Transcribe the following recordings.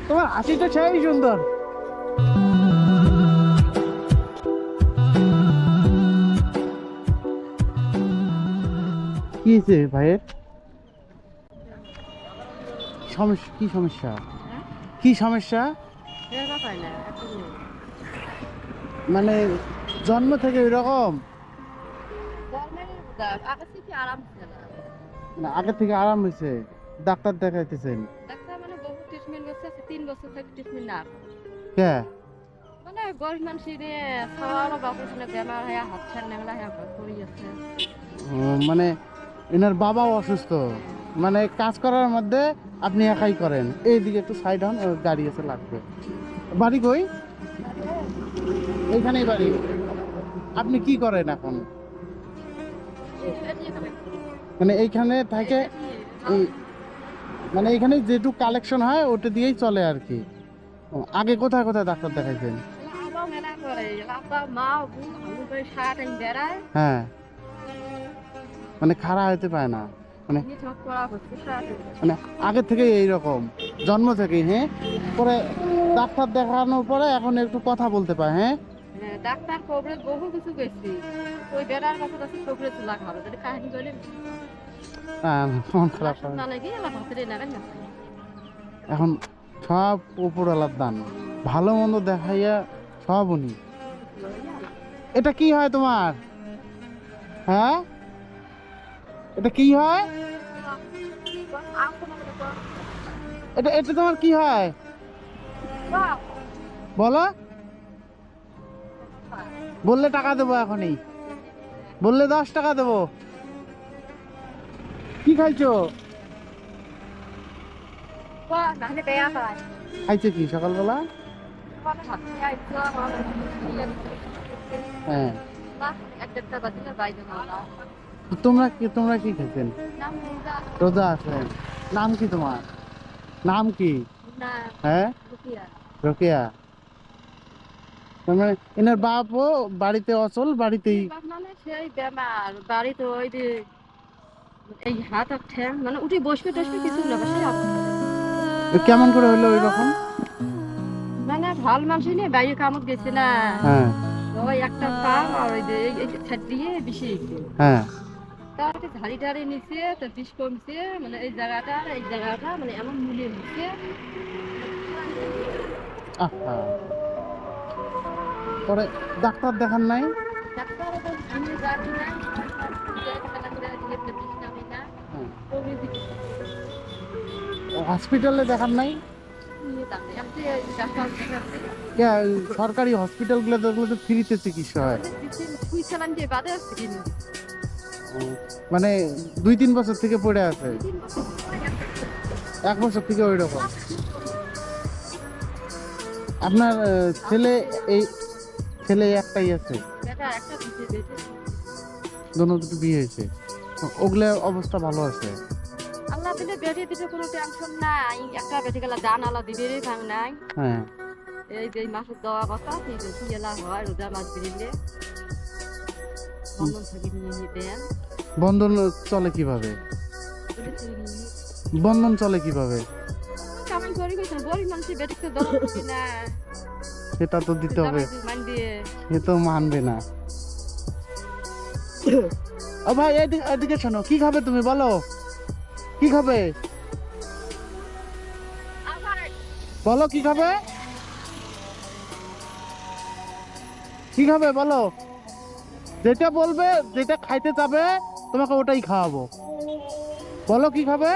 তোমার হাসিটা সেই সুন্দর। কি হয়েছে ভাইয়ের? সমস্যা কি? সমস্যা কি? সমস্যা মানে জন্ম থেকে এরকম? না, আগে থেকে আরাম হয়েছে? ডাক্তার দেখাইতেছেন? মানে বহু ট্রিটমেন্ট করছে 3 বছর থেকে ট্রিটমেন্ট না কে? মানে গরিব মানুষ খাওয়ারও বাপের বেমার হয়ে হাত ছাড় নেমলা হয়ে পড়ে যাচ্ছে। মানে এনার বাবাও অসুস্থ, মানে কাজ করার মধ্যে আপনি একাই করেন? এইদিকে একটু সাইড হন, ওর গাড়ি এসে লাগবে। বাড়ি কই? এইখানেই বাড়ি। আপনি কি করেন এখন? মানে এইখানে থাকে এই, মানে এইখানে যেটুকু কালেকশন হয় ওটা দিয়েই চলে আর কি। আগে কোথায় কোথায় ডাক্তার দেখাইছেন? হ্যাঁ, মানে খাড়া হইতে পায় না মানে? মানে আগে থেকে এইরকম, জন্ম থেকেই? হ্যাঁ, পরে ডাক্তার দেখানোর পরে এখন একটু কথা বলতে পায়? হ্যাঁ, ডাক্তার কবরেজ বহু কিছু গেছি ওই বেড়ার কাছে কাছে চোখে চুলা খাবে যদি কাহিনী বলে মন খারাপ হয়। না লাগে এলা ভাতরে না না এখন সব উপরওয়ালার দান, ভালো মন্দ দেখাইয়া সব উনি। এটা কি হয় তোমার? হ্যাঁ, এটা কি হয়? এটা এটা তোমার কি হয় বলো? বললে টাকা দেবো এখনই, বললে 10 টাকা দেবো। কি খাইছো? খাইছো কি সকালবেলা? হ্যাঁ, তোমরা কি, তোমরা কি খাইছেন? রোজা আছেন? নাম কি তোমার? নাম কি? হ্যাঁ, রোকেয়া। তার মানে এনার বাপও বাড়িতে অচল, বাড়িতেই? মানে সেই বেমার বাড়িতে ওই যে এই হাত আর ঠ্যাং মানে উঠে বসবে টসবে কিছু না সেই কেমন করে হইলো ওই রকম? মানে ভাল মানুষ নিয়ে বাইরে কামত গেছে না হ্যাঁ, ওই একটা পা আর ওই যে এই ছাদ দিয়ে বেশি হ্যাঁ। তার ঝাড়ি টাড়ি নিচে তো বিষ কমছে মানে এই জায়গাটা মানে এমন মুলিয়ে নিচ্ছে আহা, পরে ডাক্তার দেখান নাই? ডাক্তার আমি যাচ্ছি না হসপিটালে দেখান নাই? কে? সরকারি হসপিটাল গুলো তো ফ্রিতে চিকিৎসা হয়। মানে 2-3 বছর থেকে পড়ে আছে? 1 বছর থেকে ওই রকম? আপনার ছেলে এই, ছেলে একটাই আছে? দুটো বিয়ে হয়েছে? ওগুলা অবস্থা ভালো আছে? আল্লাহ দিলে বেরিয়ে দিতে কোনো টেনশন নাই একটা বেটি গেলা দান আল্লাহ দিবে ভাঙ নাই হ্যাঁ। এই যে মাসের দেওয়া কথা সেই বেশি এলা হয় রোজা মাছ বেরিয়ে বন্ধন থাকি নিয়ে দেন বন্ধন চলে কিভাবে? বন্ধন চলে কিভাবে? কামাই করি কইছেন গরিব মানুষের বেটিকে দেওয়া না সেটা তো দিতে হবে, মান দিয়ে সে তো মানবে না। ও ভাই, এদিকে এদিকে শোনো, কি খাবে তুমি বলো? কি খাবে বলো? কি খাবে? কি খাবে বলো? যেটা বলবে, যেটা খাইতে চাবে তোমাকে ওটাই খাওয়াবো। বলো কি খাবে?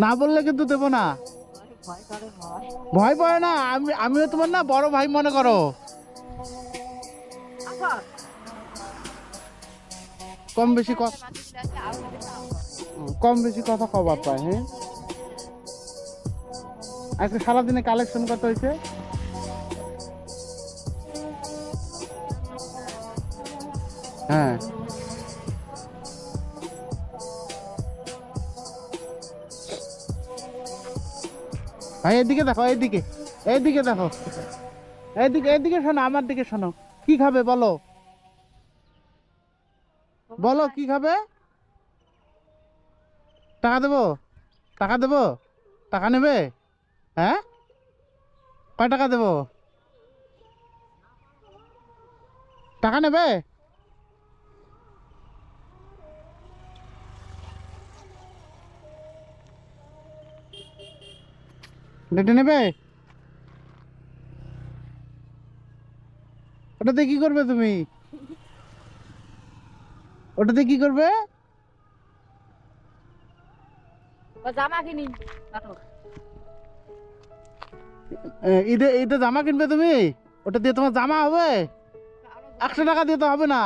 না বললে কিন্তু দেবো না। ভয় করে ভয় ভয় পায় না? আমিও তোমার না বড় ভাই মনে করো। কম বেশি কম বেশি কথা কবার পায়। হ্যাঁ, আজকে সারাদিনে কালেকশন কত হয়েছে? হ্যাঁ, ভাই এদিকে দেখো, এইদিকে, এইদিকে দেখো, এইদিকে, এইদিকে শোনো, আমার দিকে শোনো। কি খাবে বলো? বলো কি খাবে? টাকা দেবো, টাকা দেবো, টাকা নেবে? হ্যাঁ, কয় টাকা দেবো? টাকা নেবে? ডেটে নেবে? ওটাতে কি করবে তুমি? ওটাতে কি করবে? জামা কিনি নাটক। ঈদে ঈদে জামা কিনবে তুমি? ওটা দিয়ে তোমার জামা হবে? 100 টাকা দিয়ে তো হবে না।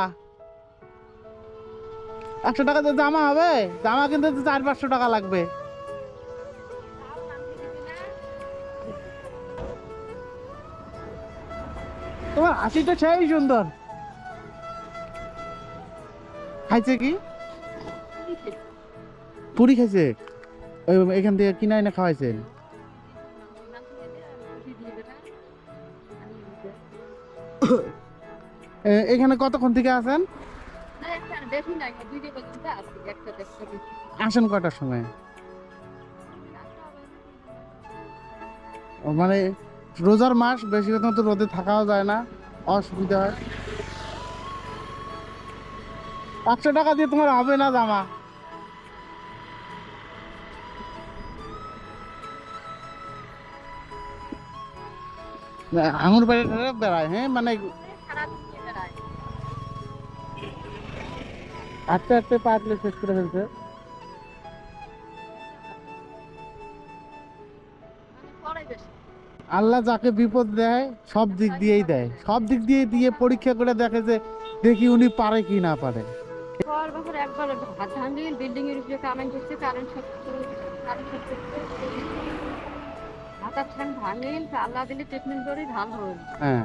100 টাকা দিয়ে জামা হবে? জামা কিনতে তো 400-500 টাকা লাগবে। তোমার হাসিটা সেই সুন্দর। খাইছে কি? পুরি খাইছে? ওই এখান থেকে কিনা এনে খাওয়াইছে? এখানে কতক্ষণ থেকে আছেন? আসেন কয়টার সময়? মানে রোজার মাস, বেশি কথা তো রোদে থাকাও যায় না, অসুবিধা হয়। 100 টাকা দিয়ে তোমার হবে না জামা। আঙুর বাড়ি বেড়ায়, হ্যাঁ মানে আস্তে আস্তে পাতলে শেষ করে ফেলছে। আল্লাহ যাকে বিপদ দেয় সব দিক দিয়েই দেয়, সব দিক দিয়ে দিয়ে পরীক্ষা করে দেখে যে দেখি উনি পারে কি না পারে। একবার হাত ভাঙিয়ে বিল্ডিং এর উপরে কামেন্ট করছে, কারেন্ট হাতার ঠ্যাং ভাঙিয়ে আল্লাহ দিলে ট্রিটমেন্ট করে ভালো হল। হ্যাঁ,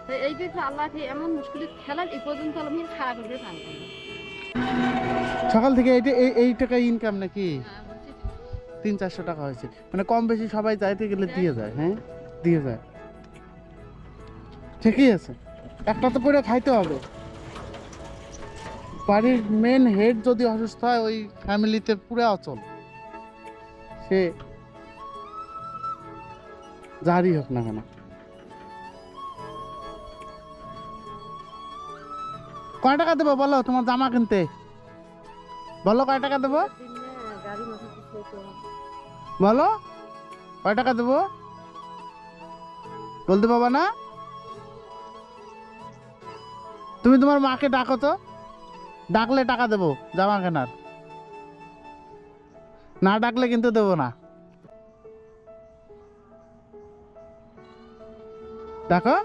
তো এই যে আল্লাহ এমন মুশকিল খেলার এই পর্যন্ত আমি খারাপ করে ভাঙি। সকাল থেকে এই টাকা ইনকাম নাকি? 300-400 টাকা হয়েছে, মানে কম বেশি সবাই যাইতে গেলে দিয়ে যায়। হ্যাঁ, দিয়ে যায়, ঠিকই আছে। একটা তো করে খাইতে হবে। বাড়ির মেন হেড যদি অসুস্থ হয়, ওই ফ্যামিলিতে পুরো অচল। সে যারই হোক না কেন। কয় টাকা দেবো বলো তোমার জামা কিনতে? বলো কয় টাকা দেবো? বলো কয় টাকা দেবো? বলতে পারবা না? তুমি তোমার মাকে ডাকো তো, ডাকলে টাকা দেবো জামা কেনার। না ডাকলে কিন্তু দেবো না। ডাকো,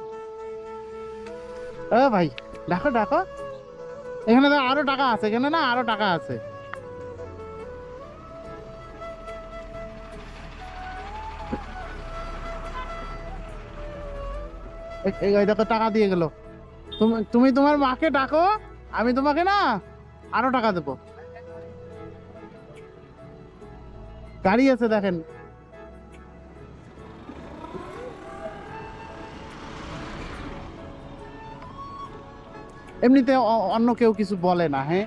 ও ভাই ডাকো ডাকো। এখানে তো আরো টাকা আছে, এখানে না আরো টাকা আছে। এই দেখো টাকা দিয়ে গেল। তুমি তোমার মাকে ডাকো, আমি তোমাকে না আরো টাকা দেবো। গাড়ি আছে দেখেন। এমনিতে অন্য কেউ কিছু বলে না। হ্যাঁ,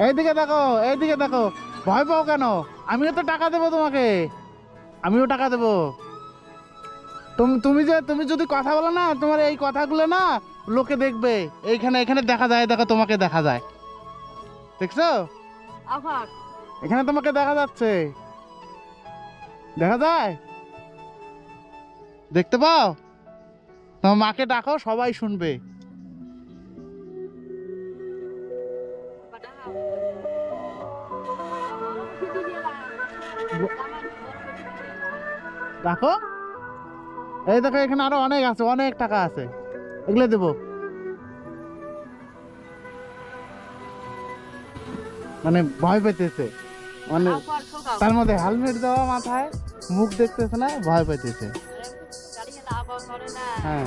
এইদিকে দেখো, এইদিকে দেখো, ভয় পাও কেন? আমিও তো টাকা দেবো তোমাকে, আমিও টাকা দেবো। তুমি যদি কথা বলো না, তোমার এই কথাগুলো না লোকে দেখবে। এইখানে এখানে দেখা যায়, দেখো তোমাকে দেখা যায়, দেখছো? এখানে তোমাকে দেখা যাচ্ছে, দেখা যায়, দেখতে পাও? তোমার মাকে ডাকো, সবাই শুনবে। দেখো, এই দেখো এখানে আরো অনেক আছে, অনেক টাকা আছে, এগুলো দেবো। মানে ভয় পেতেছে, মানে তার মধ্যে হেলমেট দেওয়া মাথায়, মুখ দেখতেছে না, ভয় পাইতেছে। হ্যাঁ,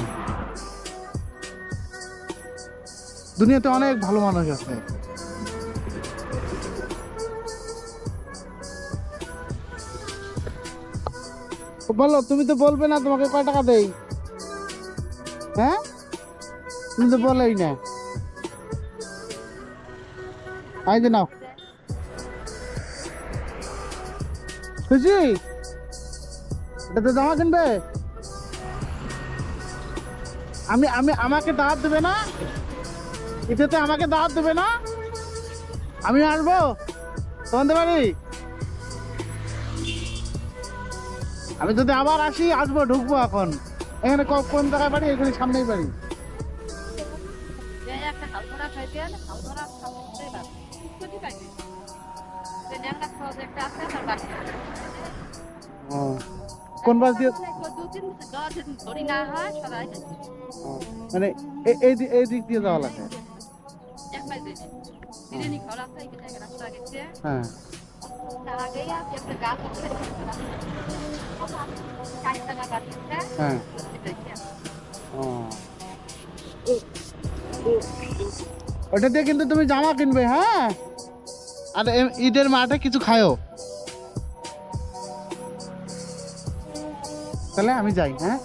দুনিয়াতে অনেক ভালো মানুষ আছে। বলো, তুমি তো বলবে না তোমাকে কয় টাকা দেই? হ্যাঁ, তুমি তো বলেই না। এই যে নাও, খুশি? এটা তো জামা কিনবে? আমি আমি আমাকে দাওয়াত দেবে না? এটাতে আমাকে দাওয়াত দেবে না? আমি আসবো তোমাদের বাড়ি? আমি যদি আবার আসি আসবো, ঢুকবো। এখন এখানে কোন জায়গায় বাড়ি? এখানে সামনেই বাড়ি। এই একটা হালধরা খাইতে গেলে হালধরা খাওয়াতে পারবে স্কুটি পাইবে যে ন্যাংরা খাওয়া একটা আছে তার বাড়ি ও, কোন বাস দিয়ে? দু তিন দশ দিন ধরি না হয় সবাই ও, মানে এই দিক দিয়ে যাওয়া লাগে। এক মাস দিন বিরিয়ানি খাওয়া আছে এখানে এক রাস্তা গেছে হ্যাঁ, তার আগেই আছে একটা গাছ আছে 60 টাকা গাছ আছে হ্যাঁ। ও, ওটা দিয়ে কিন্তু তুমি জামা কিনবে, হ্যাঁ? আর ঈদের মাঠে কিছু খায়ও। তাহলে আমি যাই, হ্যাঁ?